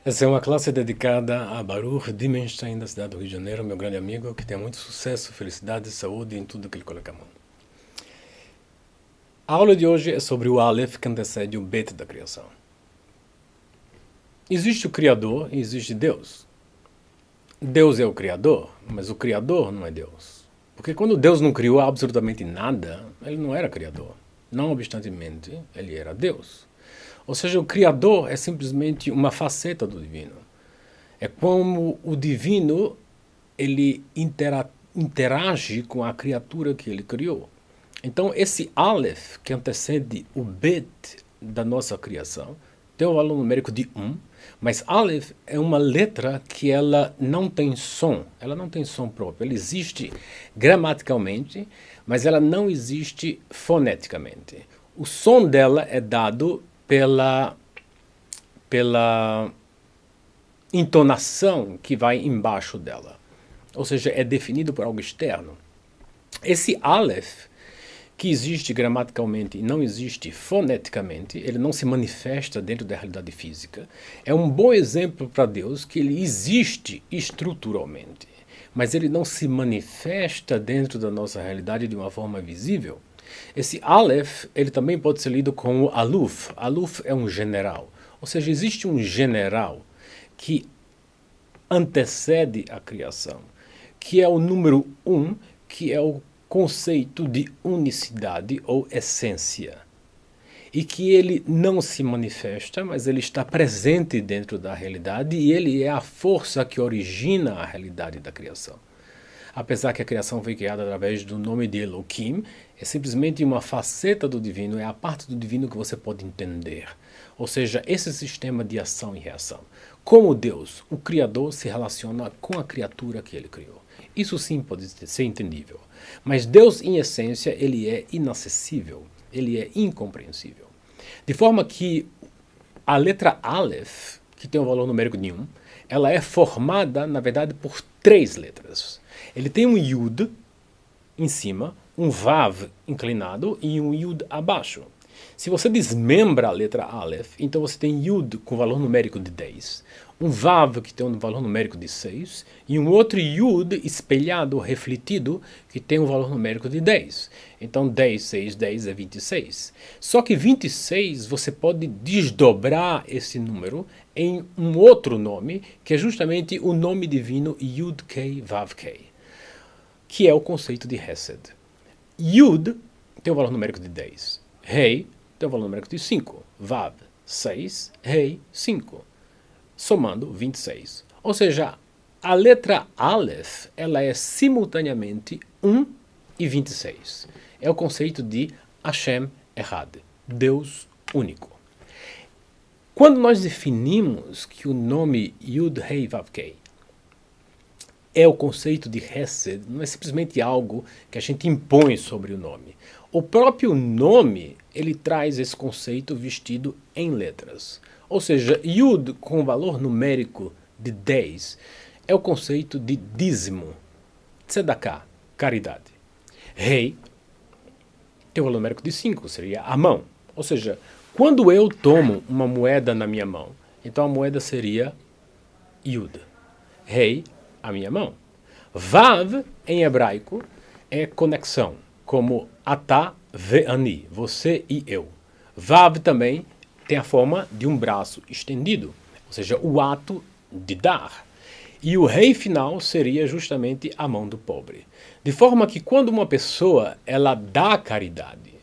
Essa é uma classe dedicada a Baruch Dimenstein, da cidade do Rio de Janeiro, meu grande amigo, que tem muito sucesso, felicidade e saúde em tudo que ele coloca a mão. A aula de hoje é sobre o Aleph, que antecede o Bet da criação. Existe o Criador e existe Deus. Deus é o Criador, mas o Criador não é Deus. Porque quando Deus não criou absolutamente nada, ele não era Criador. Não obstantemente, ele era Deus. Ou seja, o Criador é simplesmente uma faceta do divino. É como o divino ele interage com a criatura que ele criou. Então, esse Aleph, que antecede o Bet da nossa criação, tem um valor numérico de 1, mas Aleph é uma letra que ela não tem som próprio. Ela existe gramaticalmente, mas ela não existe foneticamente. O som dela é dado pela entonação que vai embaixo dela. Ou seja, é definido por algo externo. Esse Aleph, que existe gramaticalmente e não existe foneticamente, ele não se manifesta dentro da realidade física, é um bom exemplo para Deus que ele existe estruturalmente, mas ele não se manifesta dentro da nossa realidade de uma forma visível. Esse Aleph, ele também pode ser lido como Aluf. Aluf é um general. Ou seja, existe um general que antecede a criação, que é o número 1, que é o conceito de unicidade ou essência. E que ele não se manifesta, mas ele está presente dentro da realidade e ele é a força que origina a realidade da criação. Apesar que a criação foi criada através do nome de Elohim, é simplesmente uma faceta do divino, é a parte do divino que você pode entender. Ou seja, esse sistema de ação e reação. Como Deus, o Criador, se relaciona com a criatura que ele criou. Isso sim pode ser entendível. Mas Deus, em essência, ele é inacessível, ele é incompreensível. De forma que a letra Aleph, que tem um valor numérico de 1, ela é formada, na verdade, por 3 letras. Ele tem um Yud em cima, um Vav inclinado e um Yud abaixo. Se você desmembra a letra Aleph, então você tem Yud com valor numérico de 10, um Vav que tem um valor numérico de 6 e um outro Yud espelhado, refletido, que tem um valor numérico de 10. Então 10, 6, 10 é 26. Só que 26 você pode desdobrar esse número em um outro nome, que é justamente o nome divino Yud-Kei Vav-Kei, que é o conceito de Hesed. Yud tem um valor numérico de 10. Rei tem um valor numérico de 5. Vav, 6. Rei, 5. Somando 26. Ou seja, a letra Aleph, ela é simultaneamente 1 e 26. É o conceito de Hashem Echad, Deus único. Quando nós definimos que o nome Yud, Rei, Vav, Kei é o conceito de Hesed, não é simplesmente algo que a gente impõe sobre o nome. O próprio nome, ele traz esse conceito vestido em letras. Ou seja, Yud com valor numérico de 10 é o conceito de dízimo, tzedakah, caridade. Rei tem um valor numérico de 5, seria a mão. Ou seja, quando eu tomo uma moeda na minha mão, então a moeda seria Yud. Rei, a minha mão. Vav, em hebraico, é conexão, como atá ve'ani, você e eu. Vav também tem a forma de um braço estendido, ou seja, o ato de dar. E o rei final seria justamente a mão do pobre. De forma que quando uma pessoa ela dá caridade,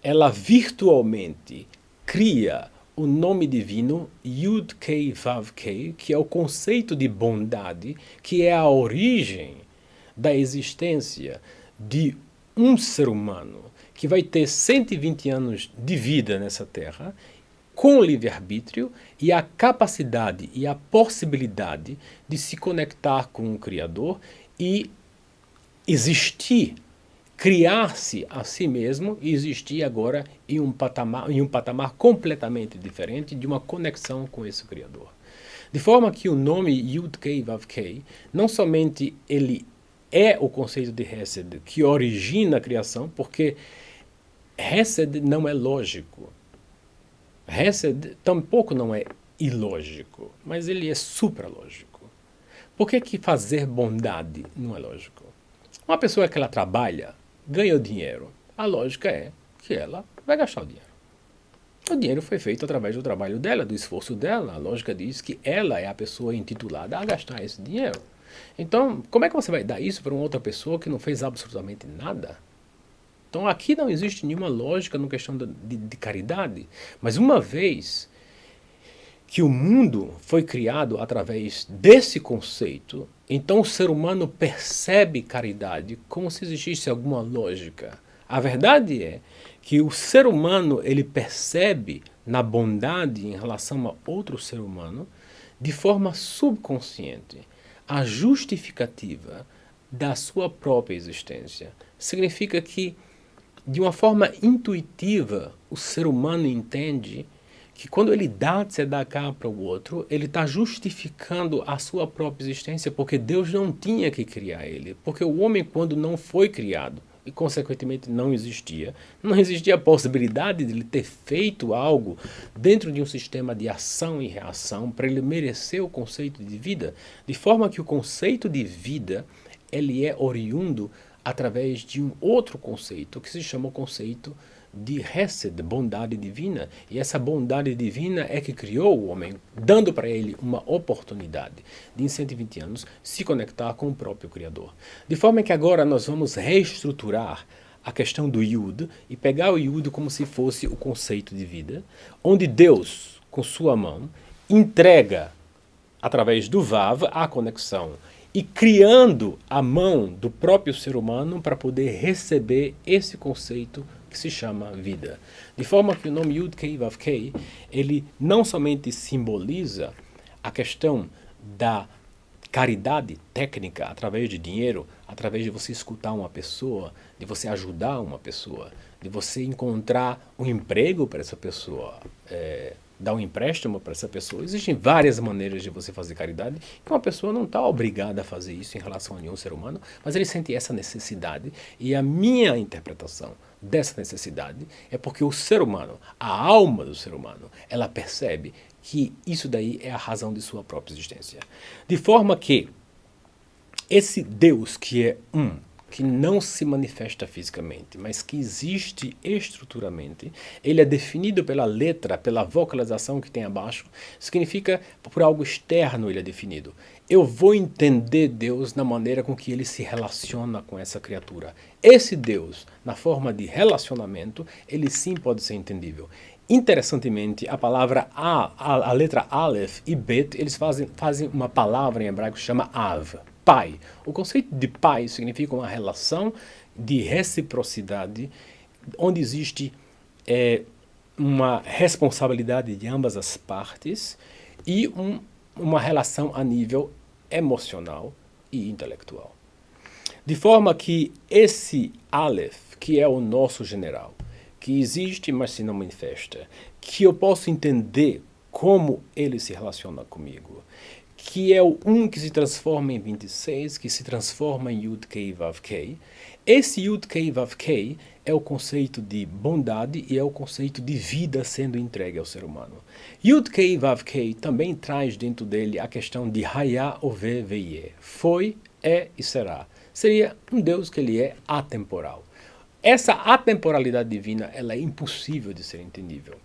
ela virtualmente cria o nome divino Yud-Kei Vav-Kei, que é o conceito de bondade, que é a origem da existência de um ser humano que vai ter 120 anos de vida nessa terra, com livre-arbítrio e a capacidade e a possibilidade de se conectar com o Criador e existir, criar-se a si mesmo e existir agora em um patamar completamente diferente de uma conexão com esse Criador. De forma que o nome Yud-Kei Vav-Kei, não somente ele é o conceito de Hesed que origina a criação, porque Hesed não é lógico. Hesed tampouco não é ilógico, mas ele é supralógico. Por que que fazer bondade não é lógico? Uma pessoa que ela trabalha, ganha dinheiro, a lógica é que ela vai gastar o dinheiro. O dinheiro foi feito através do trabalho dela, do esforço dela. A lógica diz que ela é a pessoa intitulada a gastar esse dinheiro. Então, como é que você vai dar isso para uma outra pessoa que não fez absolutamente nada? Então, aqui não existe nenhuma lógica na questão de caridade. Mas uma vez que o mundo foi criado através desse conceito, então o ser humano percebe caridade como se existisse alguma lógica. A verdade é que o ser humano ele percebe na bondade em relação a outro ser humano de forma subconsciente a justificativa da sua própria existência. Significa que de uma forma intuitiva o ser humano entende que quando ele dá de cá para o outro, ele está justificando a sua própria existência, porque Deus não tinha que criar ele. Porque o homem, quando não foi criado, e consequentemente não existia a possibilidade de ele ter feito algo dentro de um sistema de ação e reação para ele merecer o conceito de vida, de forma que o conceito de vida ele é oriundo através de um outro conceito, que se chama o conceito de Hesed, bondade divina. E essa bondade divina é que criou o homem, dando para ele uma oportunidade de, em 120 anos, se conectar com o próprio Criador. De forma que agora nós vamos reestruturar a questão do Yud e pegar o Yud como se fosse o conceito de vida, onde Deus, com sua mão, entrega, através do Vav, a conexão e criando a mão do próprio ser humano para poder receber esse conceito que se chama vida. De forma que o nome Yud Kei Vav Kei, ele não somente simboliza a questão da caridade técnica através de dinheiro, através de você escutar uma pessoa, de você ajudar uma pessoa, de você encontrar um emprego para essa pessoa, dar um empréstimo para essa pessoa. Existem várias maneiras de você fazer caridade, que uma pessoa não está obrigada a fazer isso em relação a nenhum ser humano, mas ele sente essa necessidade, e a minha interpretação dessa necessidade é porque o ser humano, a alma do ser humano, ela percebe que isso daí é a razão de sua própria existência. De forma que esse Deus que é que não se manifesta fisicamente, mas que existe estruturalmente, ele é definido pela letra, pela vocalização que tem abaixo, significa por algo externo ele é definido. Eu vou entender Deus na maneira com que ele se relaciona com essa criatura. Esse Deus, na forma de relacionamento, ele sim pode ser entendível. Interessantemente, a palavra a letra Aleph e Bet, eles fazem uma palavra em hebraico que se chama Av, pai. O conceito de pai significa uma relação de reciprocidade, onde existe uma responsabilidade de ambas as partes e uma relação a nível emocional e intelectual. De forma que esse Aleph, que é o nosso general, que existe, mas se não manifesta, que eu posso entender como ele se relaciona comigo, que é o que se transforma em 26, que se transforma em Yud Kei Vav Kei. Esse Yud Kei Vav Kei é o conceito de bondade e é o conceito de vida sendo entregue ao ser humano. Yud Kei Vav Kei também traz dentro dele a questão de Hayah Ove Ve'yeh. Foi, é e será. Seria um Deus que ele é atemporal. Essa atemporalidade divina ela é impossível de ser entendível.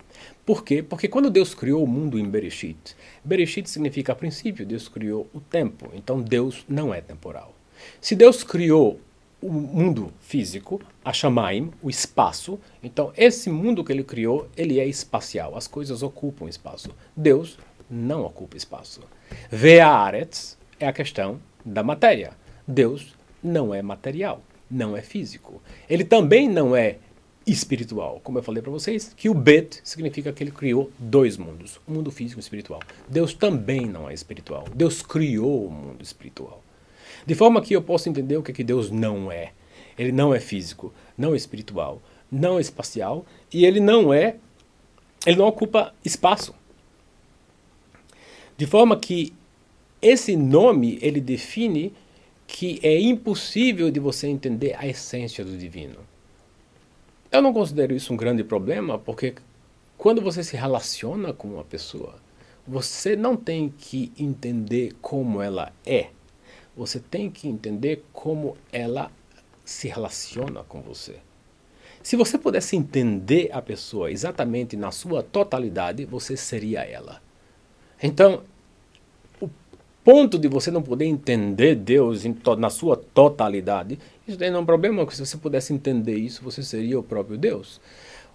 Por quê? Porque quando Deus criou o mundo em Bereshit, Bereshit significa a princípio, Deus criou o tempo, então Deus não é temporal. Se Deus criou o mundo físico, a Shamaim, o espaço, então esse mundo que ele criou, ele é espacial, as coisas ocupam espaço. Deus não ocupa espaço. Ve'aretz é a questão da matéria. Deus não é material, não é físico. Ele também não é espiritual, como eu falei para vocês, que o Bet significa que ele criou dois mundos, o mundo físico e o espiritual. Deus também não é espiritual. Deus criou o mundo espiritual. De forma que eu posso entender o que Deus não é. Ele não é físico, não é espiritual, não é espacial e ele não ocupa espaço. De forma que esse nome ele define que é impossível de você entender a essência do divino. Eu não considero isso um grande problema, porque quando você se relaciona com uma pessoa, você não tem que entender como ela é. Você tem que entender como ela se relaciona com você. Se você pudesse entender a pessoa exatamente na sua totalidade, você seria ela. Então, o ponto de você não poder entender Deus na sua totalidade, isso daí não é um problema, porque se você pudesse entender isso, você seria o próprio Deus.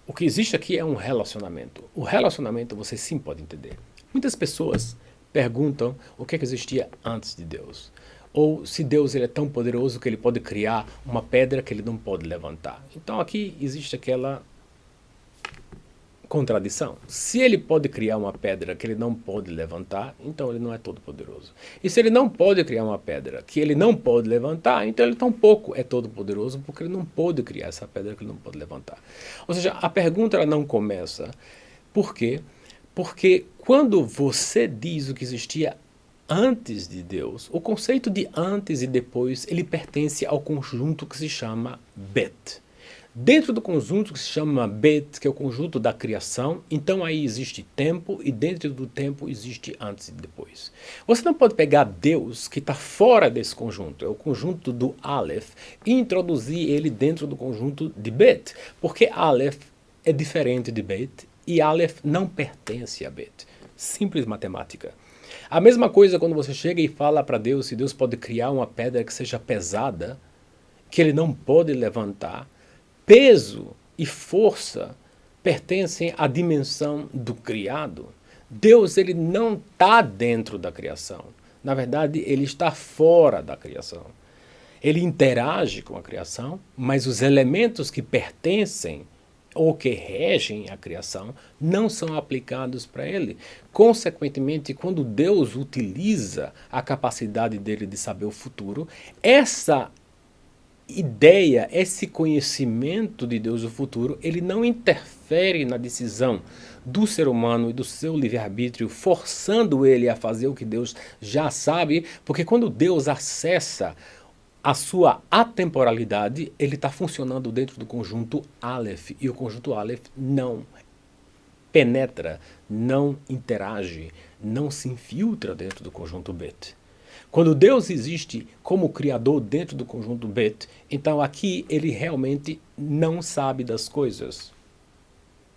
O que existe aqui é um relacionamento. O relacionamento você sim pode entender. Muitas pessoas perguntam o que existia antes de Deus. Ou se Deus ele é tão poderoso que ele pode criar uma pedra que ele não pode levantar. Então aqui existe aquela contradição. Se ele pode criar uma pedra que ele não pode levantar, então ele não é todo poderoso. E se ele não pode criar uma pedra que ele não pode levantar, então ele tampouco é todo poderoso, porque ele não pode criar essa pedra que ele não pode levantar. Ou seja, a pergunta ela não começa. Por quê? Porque quando você diz o que existia antes de Deus, o conceito de antes e depois, ele pertence ao conjunto que se chama Bet. Dentro do conjunto que se chama Bet, que é o conjunto da criação, então aí existe tempo e dentro do tempo existe antes e depois. Você não pode pegar Deus, que está fora desse conjunto, é o conjunto do Aleph, e introduzir ele dentro do conjunto de Bet, porque Aleph é diferente de Bet e Aleph não pertence a Bet. Simples matemática. A mesma coisa quando você chega e fala para Deus se Deus pode criar uma pedra que seja pesada, que ele não pode levantar. Peso e força pertencem à dimensão do criado. Deus ele não está dentro da criação. Na verdade, ele está fora da criação. Ele interage com a criação, mas os elementos que pertencem ou que regem a criação não são aplicados para ele. Consequentemente, quando Deus utiliza a capacidade dele de saber o futuro, essa ideia, esse conhecimento de Deus do futuro, ele não interfere na decisão do ser humano e do seu livre-arbítrio, forçando ele a fazer o que Deus já sabe, porque quando Deus acessa a sua atemporalidade, ele está funcionando dentro do conjunto Aleph, e o conjunto Aleph não penetra, não interage, não se infiltra dentro do conjunto Bet. Quando Deus existe como criador dentro do conjunto Bet, então aqui ele realmente não sabe das coisas.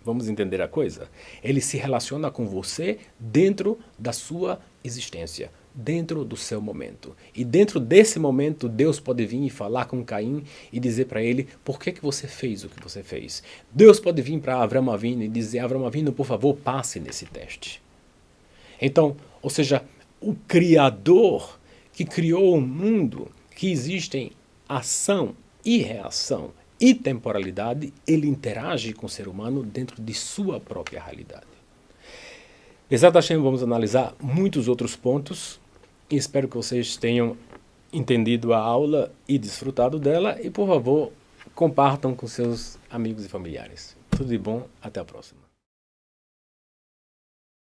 Vamos entender a coisa? Ele se relaciona com você dentro da sua existência, dentro do seu momento. E dentro desse momento, Deus pode vir e falar com Caim e dizer para ele por que você fez o que você fez. Deus pode vir para Avraham Avinu e dizer, Avraham Avinu, por favor, passe nesse teste. Então, ou seja, o Criador que criou um mundo que existem ação e reação e temporalidade, ele interage com o ser humano dentro de sua própria realidade. Bezat Hashem, vamos analisar muitos outros pontos e espero que vocês tenham entendido a aula e desfrutado dela e, por favor, compartam com seus amigos e familiares. Tudo de bom, até a próxima.